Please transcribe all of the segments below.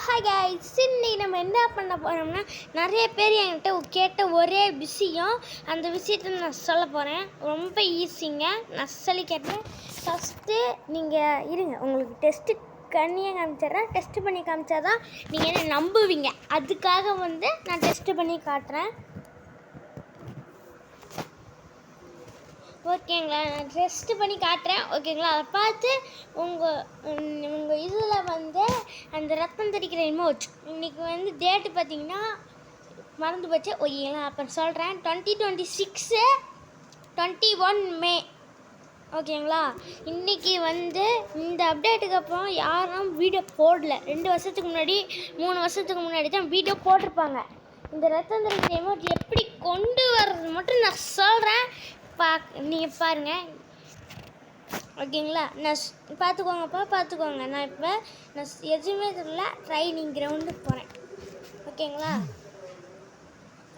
Hi guys, இன்னைக்கு நம்ம என்ன பண்ண போகிறோம்னா, நிறைய பேர் என்கிட்ட கேட்ட ஒரே விஷயம், அந்த விஷயத்தை நான் சொல்ல போகிறேன். ரொம்ப ஈஸிங்க. நான் சொல்லி கேட்டேன். ஃபஸ்ட்டு நீங்கள் இருங்க, உங்களுக்கு டெஸ்ட்டு கண்ணியை காமிச்சிட்றேன். டெஸ்ட்டு பண்ணி காமிச்சா தான் நீங்கள் என்ன நம்புவீங்க. அதுக்காக நான் டெஸ்ட்டு பண்ணி காட்டுறேன். ஓகேங்களா, நான் டெஸ்ட்டு பண்ணி காட்டுறேன். ஓகேங்களா, அதை பார்த்து உங்கள் இதில் அந்த ரத்தம் தெரிக்கிற இமோஜ் இன்றைக்கி டேட்டு பார்த்தீங்கன்னா மறந்து போச்சு. ஓகேங்களா, அப்புறம் சொல்கிறேன். 2026 21 மே. ஓகேங்களா, இன்றைக்கி இந்த அப்டேட்டுக்கு அப்புறம் யாரும் வீடியோ போடல. 2 வருஷத்துக்கு முன்னாடி 3 வருஷத்துக்கு முன்னாடி தான் வீடியோ போட்டிருப்பாங்க. இந்த ரத்தம் தெரிக்கிற இமோஜ் எப்படி கொண்டு வர்றது மட்டும் நான் சொல்கிறேன். நீங்கள் பாருங்கள். ஓகேங்களா, நான் பார்த்துக்கோங்க. நான் எதுவுமே தெரியல, ட்ரைனிங் கிரவுண்டுக்கு போகிறேன். ஓகேங்களா,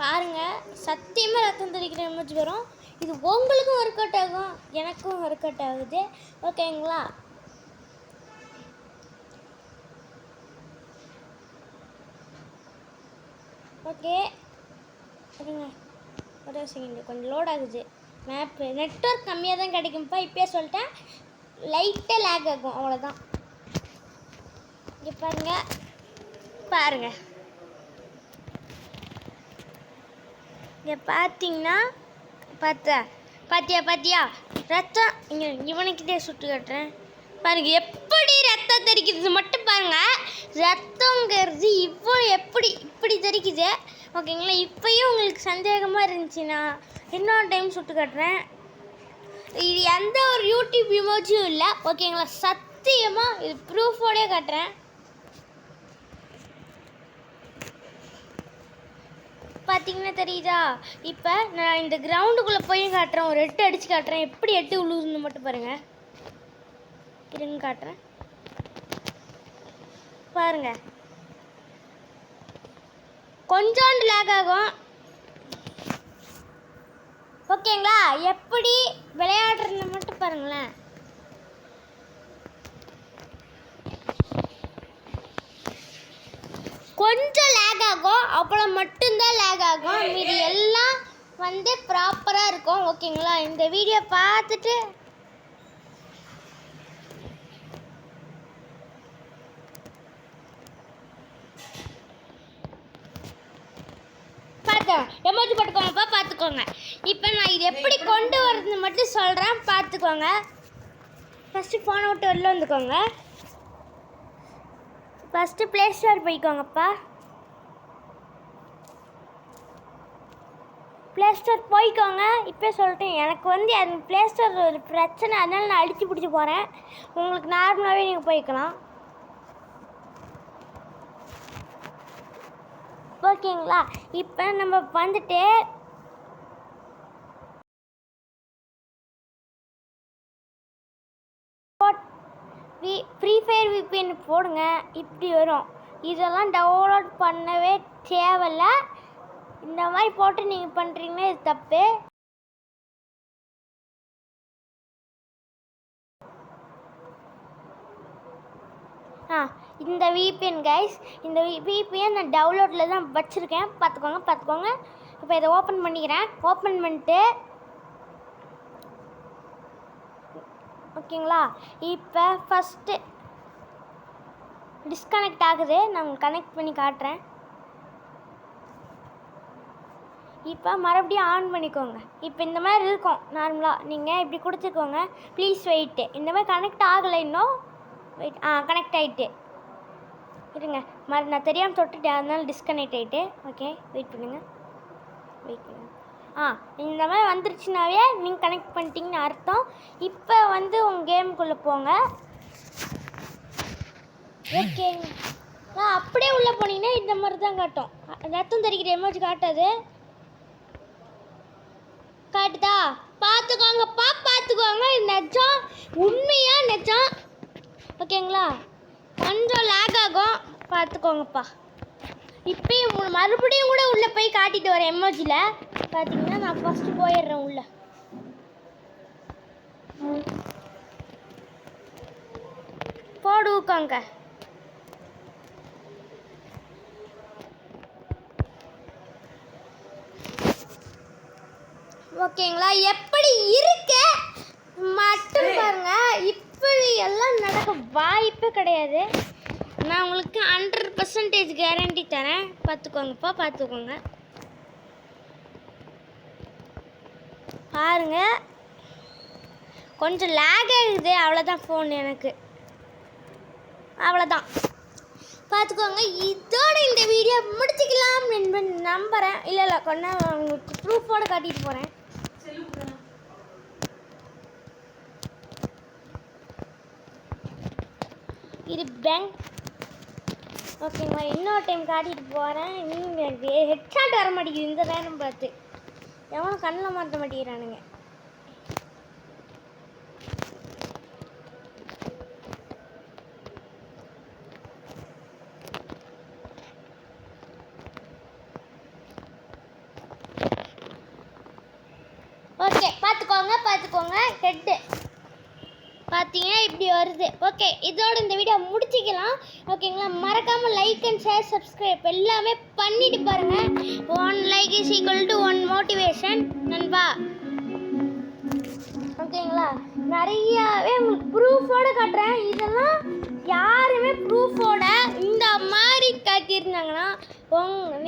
பாருங்கள். சத்தியமாக ரத்தம் தெரிக்கிற இமேஜ் வரும். இது உங்களுக்கும் ஒர்க் அவுட் ஆகும், எனக்கும் ஒர்க் அவுட் ஆகுது. ஓகேங்களா, ஓகே சரிங்க. ஒரே செகண்ட், கொஞ்சம் லோட் ஆகுது. மேப்பு நெட்வொர்க் கம்மியாக தான் கிடைக்கும்ப்பா. இப்போயே சொல்லிட்டேன், லைட்டாக லேக் ஆகும், அவ்வளோதான். இங்கே பாருங்கள். இங்கே பார்த்தீங்கன்னா பாத்தியா ரத்தம். இங்கே இவனுக்கிட்டே சுட்டு காட்டுறேன் பாருங்க, எப்படி ரத்தம் தெரிக்குது மட்டும் பாருங்க. ரத்தங்கிறது இப்படி தெரிக்குது. ஓகேங்களா, இப்போயும் உங்களுக்கு சந்தேகமாக இருந்துச்சுன்னா இன்னொரு டைம் சுட்டு காட்டுறேன். இது எந்த ஒரு யூடியூப் இமோஜியும் இல்லை. ஓகேங்களா, சத்தியமாக இது ப்ரூஃபோடே காட்டுறேன். பார்த்தீங்கன்னா தெரியுதா? இப்போ நான் இந்த கிரவுண்டுக்குள்ளே போய் காட்டுறேன். ஒரு 8 அடித்து காட்டுறேன். எப்படி 8 உழுவுதுன்னு மட்டும் பாருங்கள். இருங்க காட்டுறேன் பாருங்க. கொஞ்சோண்டு லேக் ஆகும். ஓகேங்களா, எப்படி விளையாடுறதுன்னு மட்டும் பாருங்களேன். கொஞ்சம் லேக் ஆகும், அவ்வளோ மட்டும்தான் லேக் ஆகும். மீதி எல்லாம் ப்ராப்பராக இருக்கும். ஓகேங்களா, இந்த வீடியோ பார்த்துட்டு எமோஜி போட்டுக்கோங்கப்பா, பார்த்துக்கோங்க. இப்போ நான் இது எப்படி கொண்டு வரதுன்னு மட்டும் சொல்கிறேன், பார்த்துக்கோங்க. ஃபஸ்ட்டு ஃபோனை விட்டு வெளில வந்துக்கோங்க. ஃபஸ்ட்டு ப்ளே ஸ்டோர் போய்க்கோங்கப்பா. ப்ளே ஸ்டோர் போய்க்கோங்க. இப்போ சொல்லிட்டேன், எனக்கு அந்த ப்ளே ஸ்டோர் ஒரு பிரச்சனை, அதனால் நான் அடித்து பிடிச்சி போகிறேன். உங்களுக்கு நார்மலாகவே நீங்கள் போய்க்கலாம். ஓகேங்களா, இப்போ நம்ம ஃப்ரீ ஃபயர் VPN போடுங்க. இப்படி வரும். இதெல்லாம் டவுன்லோட் பண்ணவே தேவையில்ல. இந்த மாதிரி போட்டு நீங்கள் பண்ணுறீங்கன்னா இது தப்பு. இந்த VPN கைஸ், இந்த VPN நான் டவுன்லோடில் தான் வச்சுருக்கேன். பார்த்துக்கோங்க. இப்போ இதை ஓப்பன் பண்ணிக்கிறேன். ஓப்பன் பண்ணிட்டு ஓகேங்களா, இப்போ ஃபஸ்ட்டு டிஸ்கனெக்ட் ஆகுது. நான் உங்களுக்கு கனெக்ட் பண்ணி காட்டுறேன். இப்போ மறுபடியும் ஆன் பண்ணிக்கோங்க. இப்போ இந்த மாதிரி இருக்கும் நார்மலாக. நீங்கள் இப்படி கொடுத்துக்கோங்க. Please weight. இந்த மாதிரி கனெக்ட் ஆகலை இன்னும். வெயிட். கனெக்ட் ஆகிட்டு இருங்க. நான் தெரியாமல் தொட்டுட்டேன், அதனால டிஸ்கனெக்ட் ஆகிட்டு. ஓகே, வெயிட் பண்ணுங்கள். இந்த மாதிரி வந்துருச்சுனாவே நீங்கள் கனெக்ட் பண்ணிட்டீங்கன்னு அர்த்தம். இப்போ உங்கள் கேமுக்குள்ளே போங்க. ஓகேங்க, அப்படியே உள்ளே போனீங்கன்னா இந்த மாதிரி தான் காட்டும். ரத்தம் தெரிக்கிற எமோஜி காட்டாது. காட்டுதா? பார்த்துக்கோங்க. நெஜம், உண்மையாக நெஜம். ஓகேங்களா, கொஞ்சம் லேக் ஆகும், பார்த்துக்கோங்கப்பா. இப்போயும் மறுபடியும் கூட உள்ளே போய் காட்டிட்டு வரேன். எமோஜியில் பார்த்தீங்கன்னா நான் ஃபஸ்ட்டு போயிடுறேன் உள்ளே. போடுவோங்க. ஓகேங்களா? எப்படி இருக்கு மட்டும் பாருங்க. இப்படி எல்லாம் நடக்க வாய்ப்பே கிடையாது. நான் உங்களுக்கு 100% கேரண்டி தரேன். பார்த்துக்கோங்கப்பா, பார்த்துக்கோங்க. பாருங்க, கொஞ்சம் லேக் ஆகுது, அவ்வளோதான். ஃபோன் எனக்கு அவ்வளோதான், பார்த்துக்கோங்க. இதோட இந்த வீடியோ முடிச்சுக்கலாம் என்று நம்புகிறேன். இல்லை கொண்டா உங்களுக்கு ப்ரூஃபோடு காட்டிட்டு போகிறேன். இது பேங்க். ஓகேங்களா? இன்னொரு டைம் காட்டிட்டு போகிறேன். நீங்கள் ஹெட்ஷாட் வர மாட்டேங்குது இந்த நேரம் பார்த்து. எவனும் கண்ணில் மாட்ட மாட்டேங்கிறானுங்க. ஓகே, பார்த்துக்கோங்க. ஹெட்டு பார்த்தீங்கன்னா இப்படி வருது. ஓகே, இதோட இந்த வீடியோ முடிச்சிக்கலாம். ஓகேங்களா? மறக்காமல் லைக் அண்ட் ஷேர் சப்ஸ்கிரைப் எல்லாமே பண்ணிட்டு பாருங்கள். 1 like is equal to 1 motivation நண்பா. ஓகேங்களா? நிறையாவே உங்களுக்கு ப்ரூஃபோடு காட்டுறேன். இதெல்லாம் யாருமே ப்ரூஃபோட இந்த மாதிரி காட்டியிருந்தாங்கன்னா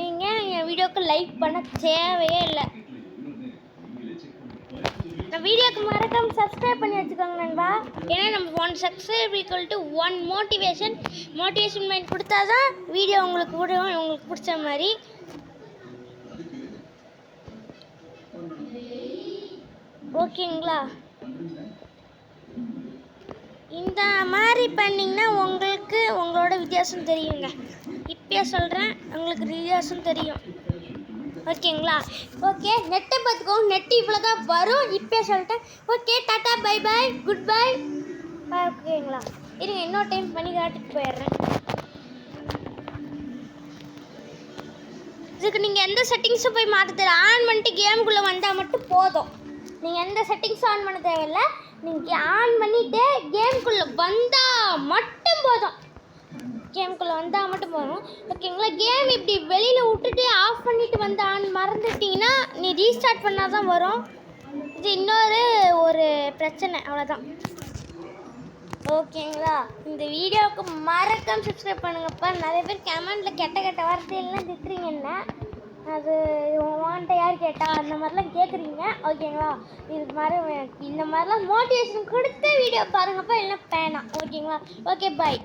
நீங்கள் என் வீடியோவுக்கு லைக் பண்ண தேவையே இல்லை. இந்த வீடியோக்கு மறக்காம சப்ஸ்கிரைப் பண்ணி வச்சுக்கோங்க நண்பா. ஏன்னா நம்ம 1 subscribe equal to 1 motivation mind கொடுத்தா தான் வீடியோ உங்களுக்கு விடுவோம், உங்களுக்கு பிடிச்ச மாதிரி. ஓகேங்களா? இந்த மாதிரி பண்ணிங்கன்னா உங்களுக்கு உங்களோட வித்தியாசம் தெரியுங்க. இப்பயே சொல்கிறேன், உங்களுக்கு வித்தியாசம் தெரியும். ஓகேங்களா? ஓகே, நெட்டை பார்த்துக்கோங்க. நெட்டு இவ்வளோ தான் வரும். இப்பயே சொல்லிட்டேன். Okay, tata, bye bye, goodbye. ஓகேங்களா? இருங்க, இன்னொரு டைம் பண்ணி காட்டிட்டு போயிடுறேன். இதுக்கு நீங்கள் எந்த செட்டிங்ஸும் போய் மாற்ற தேவை. ஆன் பண்ணிட்டு கேமுக்குள்ளே வந்தால் மட்டும் போதும். நீங்கள் எந்த செட்டிங்ஸும் ஆன் பண்ண தேவையில்லை. நீங்கள் ஆன் பண்ணிவிட்டு கேமுக்குள்ளே வந்தால் மட்டும் போதும். ஓகேங்களா? கேம் இப்படி வெளியில் விட்டுட்டு ஆஃப் பண்ணிவிட்டு வந்து ஆன் மறந்துட்டிங்கன்னா நீ ரீஸ்டார்ட் பண்ணால் தான் வரும். இது இன்னொரு பிரச்சனை, அவ்வளோதான். ஓகேங்களா? இந்த வீடியோவுக்கு மறக்காம சப்ஸ்கிரைப் பண்ணுங்கப்பா. நிறைய பேர் கமெண்டில் கெட்ட வார்த்தையெல்லாம் திட்டுறீங்கன்னா அது வாண்ட யார் கேட்டா அந்த மாதிரிலாம் கேட்குறீங்க. ஓகேங்களா? இந்த மாதிரிலாம் மோட்டிவேஷன் கொடுத்த வீடியோ பாருங்கப்பா, இல்லைன்னா பேனா. ஓகேங்களா? ஓகே, பாய்.